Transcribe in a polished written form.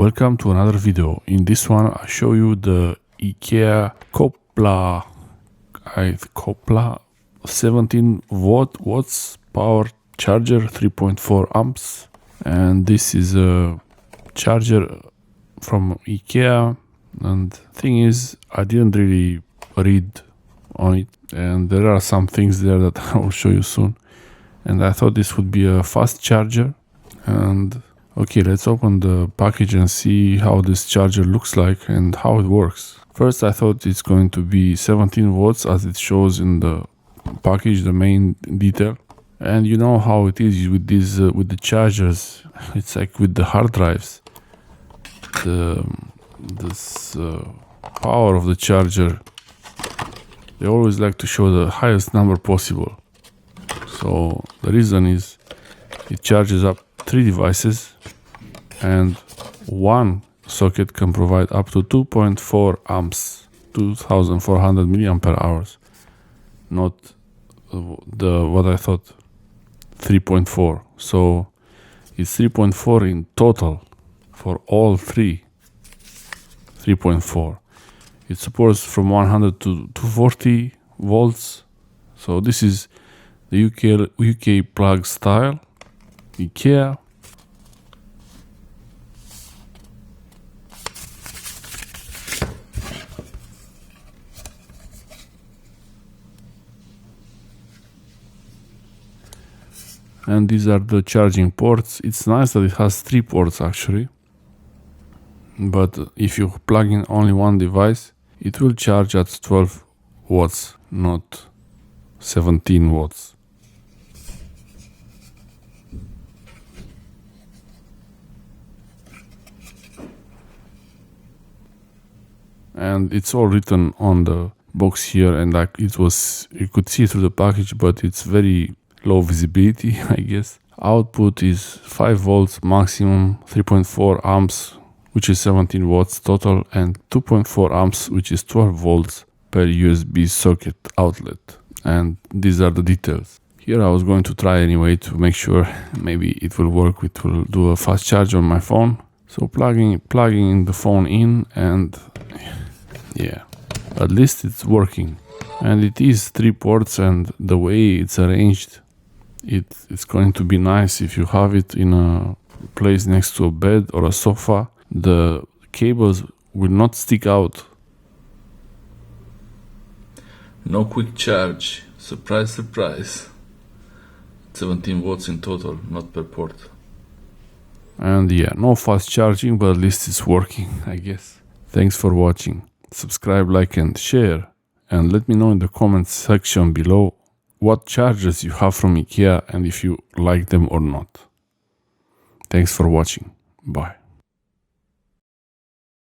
Welcome to another video. In this one I show you the Ikea Koppla 17 watts power charger, 3.4 amps, and this is a charger from Ikea. And thing is, I didn't really read on it, and there are some things there that I will show you soon. And I thought this would be a fast charger. And okay, let's open the package and see how this charger looks like and how it works. First, I thought it's going to be 17 watts as it shows in the package, the main detail. And you know how it is with these with the chargers. It's like with the hard drives. This power of the charger, they always like to show the highest number possible. So the reason is it charges up 3 devices, and one socket can provide up to 2.4 amps, 2400 milliampere hours, not what I thought, 3.4. So it's 3.4 in total for all three. 3.4. It supports from 100 to 240 volts. So this is the UK plug style Ikea. And these are the charging ports. It's nice that it has 3 ports actually, but if you plug in only one device, it will charge at 12 watts, not 17 watts. And it's all written on the box here, and like you could see through the package, but it's very low visibility, I guess. Output is 5 volts maximum, 3.4 amps, which is 17 watts total, and 2.4 amps, which is 12 volts per USB socket outlet. And these are the details. Here I was going to try anyway to make sure maybe it will work. It will do a fast charge on my phone. So plugging the phone in, and yeah, at least it's working. And it is 3 ports, and the way it's arranged, it's going to be nice if you have it in a place next to a bed or a sofa. The cables will not stick out. No quick charge. Surprise, surprise. 17 watts in total, not per port. And yeah, no fast charging, but at least it's working, I guess. Thanks for watching. Subscribe, like and share. And let me know in the comments section below what chargers you have from Ikea and if you like them or not. Thanks for watching. Bye.